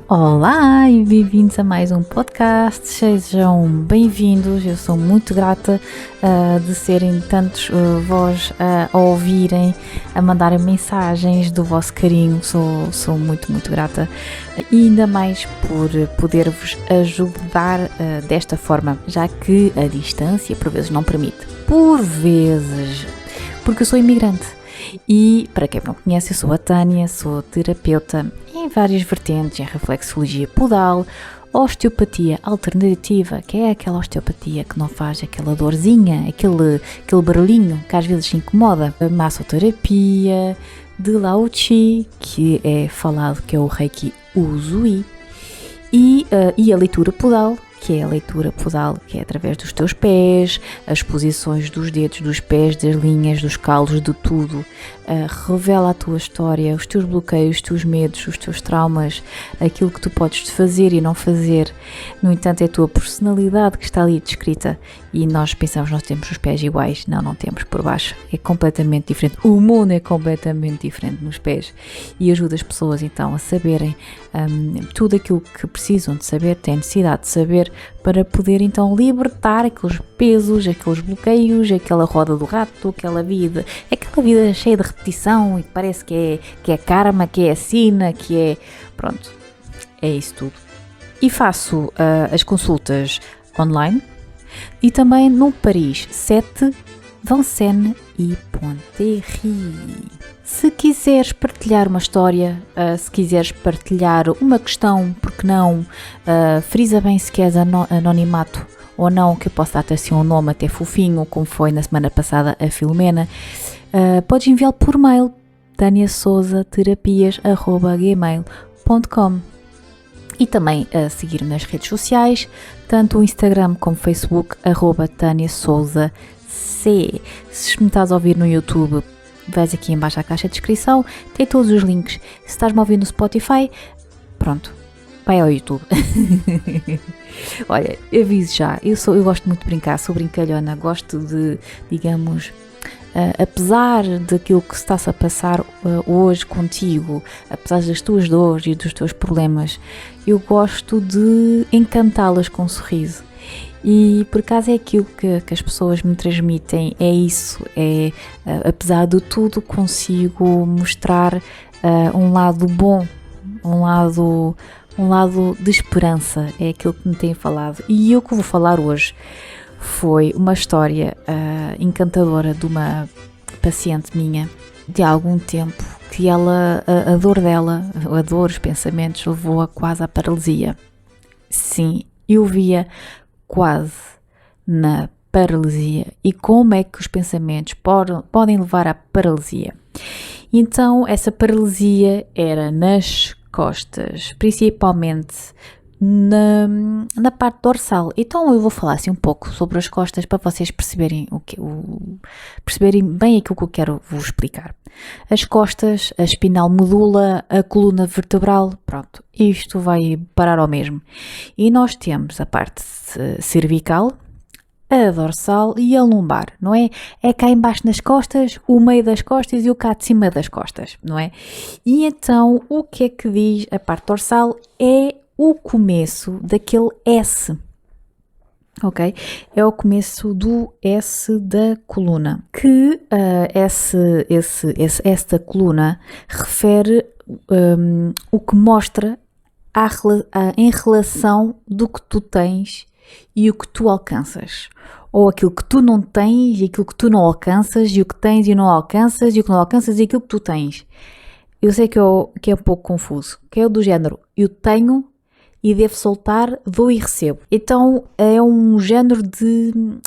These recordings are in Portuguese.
Olá e bem-vindos a mais um podcast, sejam bem-vindos, eu sou muito grata de serem tantos vós a ouvirem, a mandarem mensagens do vosso carinho, sou muito grata e ainda mais por poder-vos ajudar desta forma, já que a distância por vezes não permite, porque eu sou imigrante. E, para quem não conhece, eu sou a Tânia, sou terapeuta em várias vertentes, em reflexologia podal, osteopatia alternativa, que é aquela osteopatia que não faz aquela dorzinha, aquele barulhinho que às vezes incomoda, a massoterapia, de Lao Chi, que é falado que é o Reiki Usui, e a leitura podal, que é a leitura podal, que é através dos teus pés, as posições dos dedos, dos pés, das linhas, dos calos, de tudo. Revela a tua história, os teus bloqueios, os teus medos, os teus traumas, aquilo que tu podes fazer e não fazer. No entanto, é a tua personalidade que está ali descrita e nós pensamos que nós temos os pés iguais. Não temos por baixo. É completamente diferente. O mundo é completamente diferente nos pés e ajuda as pessoas então a saberem tudo aquilo que precisam de saber, têm necessidade de saber para poder então libertar aqueles pesos, aqueles bloqueios, aquela roda do rato, aquela vida cheia de repetição e que parece que é karma, que é sina, que é... Pronto, é isso tudo. E faço as consultas online e também no Paris 7, Vincennes e Pontarlier. Se quiseres partilhar uma história, se quiseres partilhar uma questão, porque não, frisa bem se queres anonimato ou não, que eu posso dar-te assim um nome até fofinho, como foi na semana passada a Filomena, podes enviá-lo por mail, taniasouzaterapias@gmail.com. E também a seguir nas redes sociais, tanto o Instagram como o Facebook, @taniasouzac. Se me estás a ouvir no YouTube, vais aqui em baixo à caixa de descrição, tem todos os links. Se estás-me a ouvir no Spotify, pronto, vai ao YouTube. Olha, aviso já, eu gosto muito de brincar, sou brincalhona, gosto de, digamos, apesar daquilo que se está-se a passar hoje contigo, apesar das tuas dores e dos teus problemas, eu gosto de encantá-las com um sorriso. E por acaso é aquilo que as pessoas me transmitem, é isso, apesar de tudo consigo mostrar um lado bom, um lado de esperança, é aquilo que me têm falado. E o que vou falar hoje foi uma história encantadora de uma paciente minha de há algum tempo, que ela, a dor dela, os pensamentos, levou-a quase à paralisia. Sim, eu via quase na paralisia. E como é que os pensamentos podem levar à paralisia? Então, essa paralisia era nas costas, principalmente na parte dorsal. Então eu vou falar assim um pouco sobre as costas para vocês perceberem perceberem bem aquilo que eu quero vos explicar. As costas, a espinal medula, a coluna vertebral, pronto, isto vai parar ao mesmo. E nós temos a parte cervical, a dorsal e a lombar, não é? É cá embaixo nas costas, o meio das costas e o cá de cima das costas, não é? E então, o que é que diz a parte dorsal? É o começo daquele S, ok? É o começo do S da coluna, que esta coluna refere o que mostra em relação do que tu tens e o que tu alcanças, ou aquilo que tu não tens e aquilo que tu não alcanças, e o que tens e não alcanças, e o que não alcanças e aquilo que tu tens. Eu sei que é um pouco confuso, que é o do género, eu tenho e devo soltar, dou e recebo. Então é um género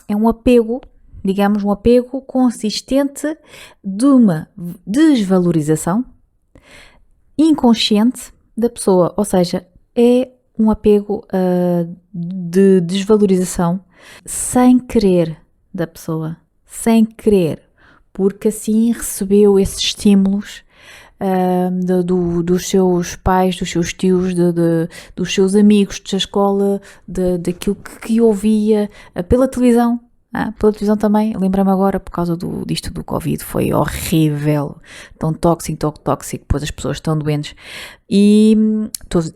é um apego, digamos, um apego consistente de uma desvalorização inconsciente da pessoa, ou seja, é um apego de desvalorização sem querer da pessoa, sem querer, porque assim recebeu esses estímulos dos seus pais, dos seus tios, dos seus amigos da escola, daquilo que ouvia pela televisão, Pela televisão também, lembra-me agora, por causa disto do Covid, foi horrível, tão tóxico, depois as pessoas estão doentes, e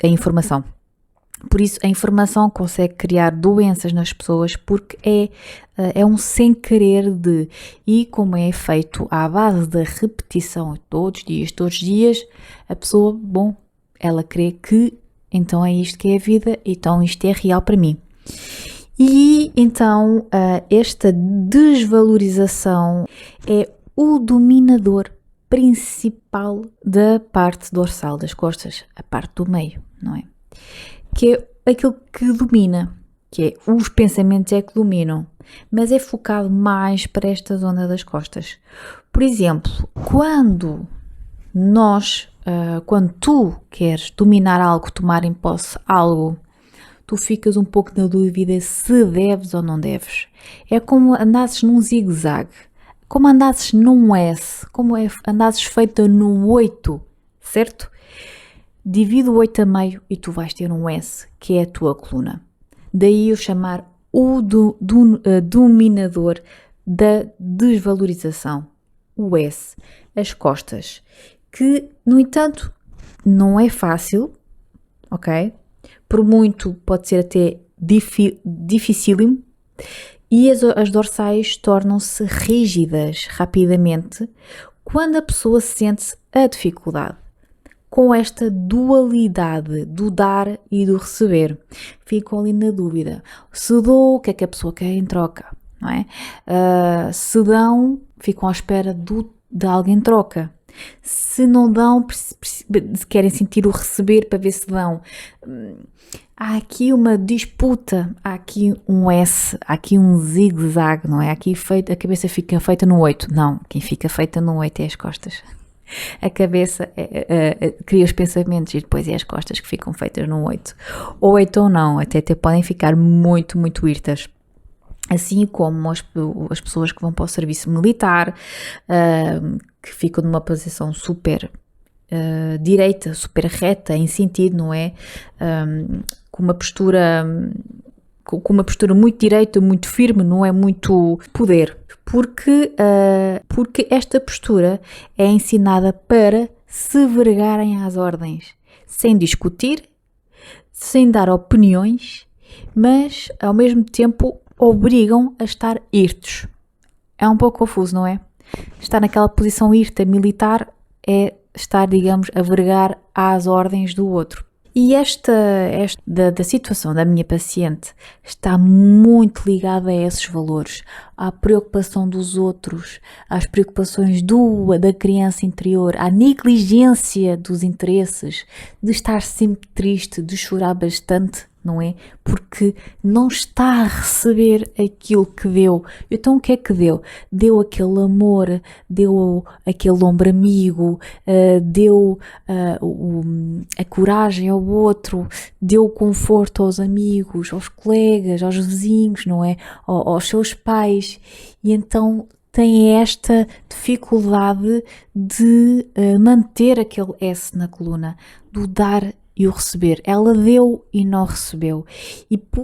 a informação. Por isso, a informação consegue criar doenças nas pessoas porque é um sem querer de, e como é feito à base da repetição todos os dias, a pessoa, ela crê que então é isto que é a vida, então isto é real para mim. E então esta desvalorização é o dominador principal da parte dorsal das costas, a parte do meio, não é? Que é aquilo que domina, que é os pensamentos é que dominam, mas é focado mais para esta zona das costas. Por exemplo, quando tu queres dominar algo, tomar em posse algo, tu ficas um pouco na dúvida se deves ou não deves. É como andasses num zigue-zague, como andasses num S, como andasses feita num 8, certo? Divide o 8 a meio e tu vais ter um S, que é a tua coluna. Daí eu chamar o dominador da desvalorização, o S, as costas, que, no entanto, não é fácil, ok? Por muito pode ser até dificílimo, e as dorsais tornam-se rígidas rapidamente quando a pessoa sente a dificuldade. Com esta dualidade do dar e do receber, ficam ali na dúvida. Se dou, o que é que a pessoa quer em troca? Não é? Se dão, ficam à espera de alguém em troca. Se não dão, querem sentir o receber para ver se dão. Há aqui uma disputa, há aqui um S, há aqui um zigue-zague, não é? Aqui a cabeça fica feita no 8. Não, quem fica feita no 8 é as costas. A cabeça cria os pensamentos e depois é as costas que ficam feitas no 8. Ou então não, até podem ficar muito, muito irtas. Assim como as pessoas que vão para o serviço militar, que ficam numa posição super direita, super reta, em sentido, não é? Com uma postura muito direita, muito firme, não é muito poder. Porque esta postura é ensinada para se vergarem às ordens, sem discutir, sem dar opiniões, mas ao mesmo tempo obrigam a estar irtos. É um pouco confuso, não é? Estar naquela posição irta militar é estar, digamos, a vergar às ordens do outro. E esta da situação da minha paciente está muito ligada a esses valores, à preocupação dos outros, às preocupações da criança interior, à negligência dos interesses, de estar sempre triste, de chorar bastante, não é? Porque não está a receber aquilo que deu. Então o que é que deu? Deu aquele amor, deu aquele ombro amigo, deu a coragem ao outro, deu conforto aos amigos, aos colegas, aos vizinhos, não é? Aos seus pais. E então tem esta dificuldade de manter aquele S na coluna, do dar e o receber. Ela deu e não recebeu.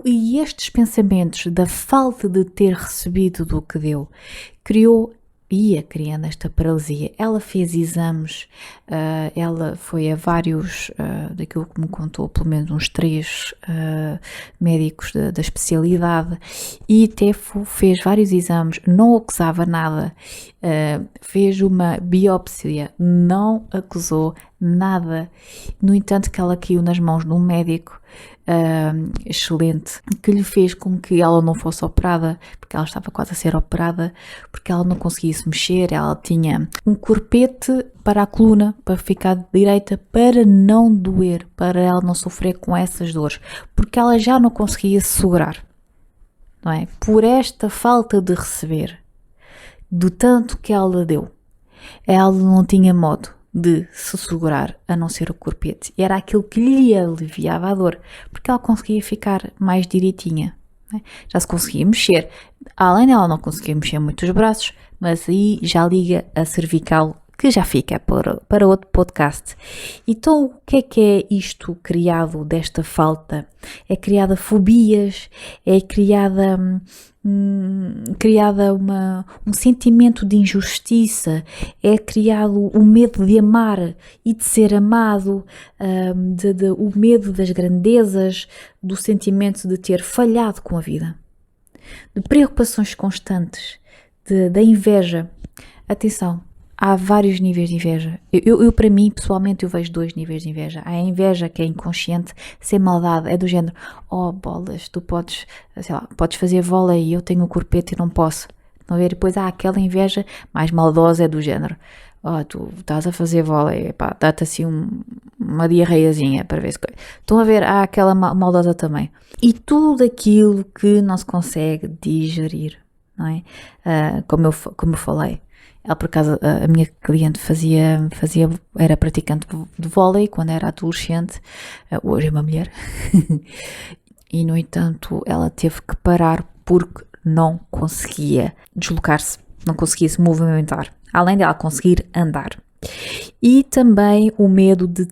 E estes pensamentos da falta de ter recebido do que deu, ia criando esta paralisia. Ela fez exames, ela foi a vários, daquilo que me contou, pelo menos uns 3 médicos da especialidade, e até fez vários exames, não acusava nada, fez uma biópsia, não acusou nada. No entanto, que ela caiu nas mãos de um médico excelente, que lhe fez com que ela não fosse operada, porque ela estava quase a ser operada, porque ela não conseguia se mexer. Ela tinha um corpete para a coluna, para ficar direita, para não doer, para ela não sofrer com essas dores, porque ela já não conseguia se segurar, não é? Por esta falta de receber, do tanto que ela deu, ela não tinha modo de se segurar a não ser o corpete. Era aquilo que lhe aliviava a dor, porque ela conseguia ficar mais direitinha, né? Já se conseguia mexer. Além dela não conseguia mexer muito os braços, mas aí já liga a cervical, que já fica para outro podcast. Então, o que é isto criado desta falta? É criada fobias, é criada criada um sentimento de injustiça, é criado o medo de amar e de ser amado, o medo das grandezas, do sentimento de ter falhado com a vida, de preocupações constantes, da inveja. Atenção, há vários níveis de inveja. Eu, para mim, pessoalmente, eu vejo 2 níveis de inveja. Há a inveja que é inconsciente, sem maldade, é do género, oh bolas, tu podes, sei lá, podes fazer vôlei e eu tenho um corpete e não posso. Estão a ver? Depois há aquela inveja mais maldosa, é do género, oh, tu estás a fazer vôlei, pá, dá-te assim uma diarreiazinha para ver se... Estão a ver? Há aquela maldosa também. E tudo aquilo que não se consegue digerir, não é? Como eu falei. Ela, por acaso, a minha cliente era praticante de vôlei quando era adolescente, hoje é uma mulher, e no entanto ela teve que parar porque não conseguia deslocar-se, não conseguia se movimentar, além dela conseguir andar. E também o medo de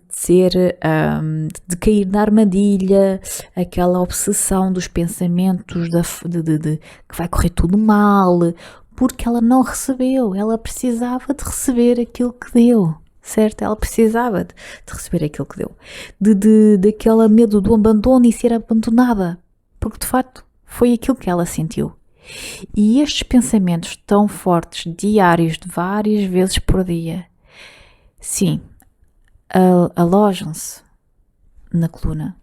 de cair na armadilha, aquela obsessão dos pensamentos que vai correr tudo mal, porque ela não recebeu, ela precisava de receber aquilo que deu, certo? Ela precisava de receber aquilo que deu, daquele medo do abandono e ser abandonada, porque de facto foi aquilo que ela sentiu. E estes pensamentos tão fortes, diários, de várias vezes por dia, sim, alojam-se na coluna.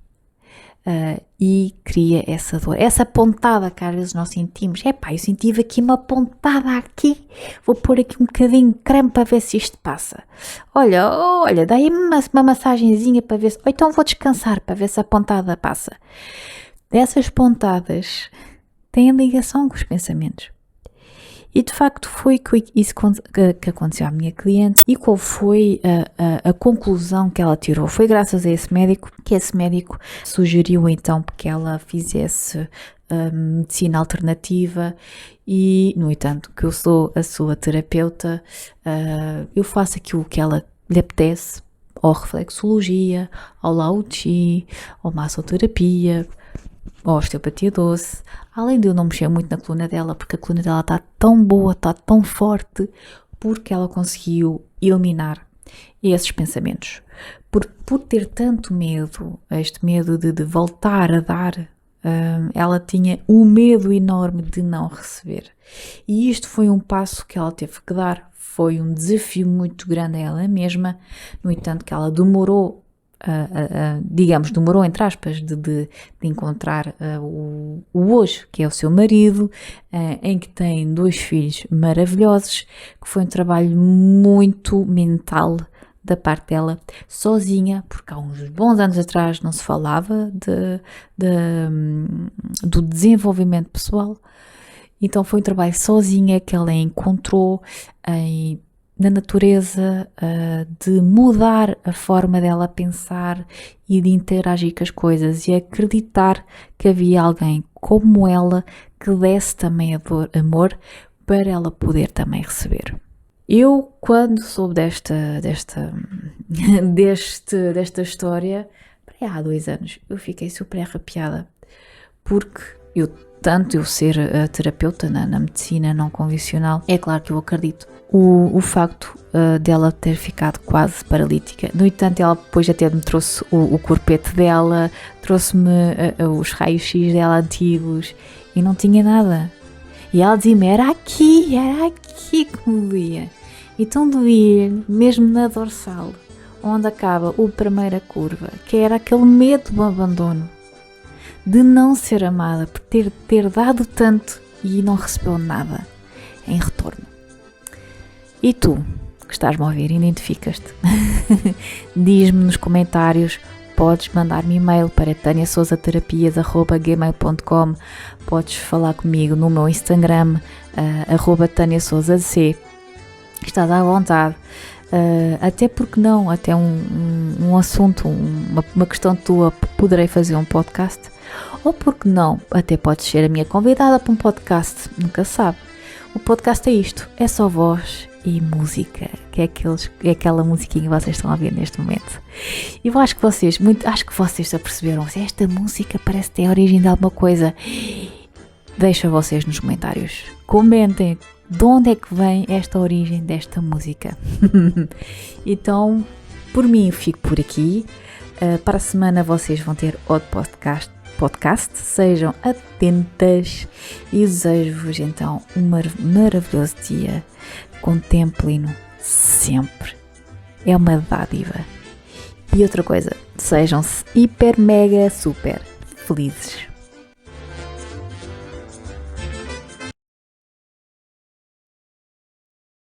E cria essa dor, essa pontada que às vezes nós sentimos. Eu senti aqui uma pontada aqui, vou pôr aqui um bocadinho de creme para ver se isto passa. Olha, dá-me uma massagenzinha para ver se... Ou então vou descansar para ver se a pontada passa. Essas pontadas têm ligação com os pensamentos. E de facto foi isso que aconteceu à minha cliente. E qual foi a conclusão que ela tirou? Foi graças a esse médico, que esse médico sugeriu então que ela fizesse medicina alternativa. E, no entanto, que eu sou a sua terapeuta, eu faço aquilo que ela lhe apetece, ou reflexologia, ou Lao Tzu, ou massoterapia, ou osteopatia doce, além de eu não mexer muito na coluna dela, porque a coluna dela está tão boa, está tão forte, porque ela conseguiu eliminar esses pensamentos. Por ter tanto medo, este medo de voltar a dar, ela tinha um medo enorme de não receber. E isto foi um passo que ela teve que dar, foi um desafio muito grande a ela mesma, no entanto que ela demorou, demorou entre aspas de encontrar o hoje, que é o seu marido, em que tem 2 filhos maravilhosos, que foi um trabalho muito mental da parte dela, sozinha, porque há uns bons anos atrás não se falava do desenvolvimento pessoal. Então foi um trabalho sozinha que ela encontrou na natureza, de mudar a forma dela pensar e de interagir com as coisas e acreditar que havia alguém como ela que desse também amor para ela poder também receber. Eu, quando soube desta história, há 2 anos, eu fiquei super arrepiada, porque eu ser terapeuta na medicina não convencional, é claro que eu acredito. O facto dela ter ficado quase paralítica, no entanto ela depois até me trouxe o corpete dela, trouxe-me os raios-x dela antigos e não tinha nada. E ela dizia-me, era aqui que me doía. Então doía mesmo na dorsal, onde acaba a primeira curva, que era aquele medo do abandono, de não ser amada, por ter dado tanto e não recebeu nada em retorno. E tu, que estás-me a ouvir, identificas-te? Diz-me nos comentários, podes mandar-me e-mail para taniasouzaterapias@gmail.com, podes falar comigo no meu Instagram, @taniasouzac. Estás à vontade. Até porque não, até um assunto, uma questão tua, poderei fazer um podcast, ou porque não, até podes ser a minha convidada para um podcast, nunca sabe. O podcast é isto, é só voz e música, que é aquela musiquinha que vocês estão a ouvir neste momento. E eu acho que vocês já perceberam, esta música parece ter a origem de alguma coisa. Deixo a vocês nos comentários. Comentem de onde é que vem esta origem desta música. Então, por mim, fico por aqui. Para a semana vocês vão ter outro podcast. Sejam atentas e desejo-vos então um maravilhoso dia. Contemplem-no sempre. É uma dádiva. E outra coisa, sejam hiper, mega, super felizes.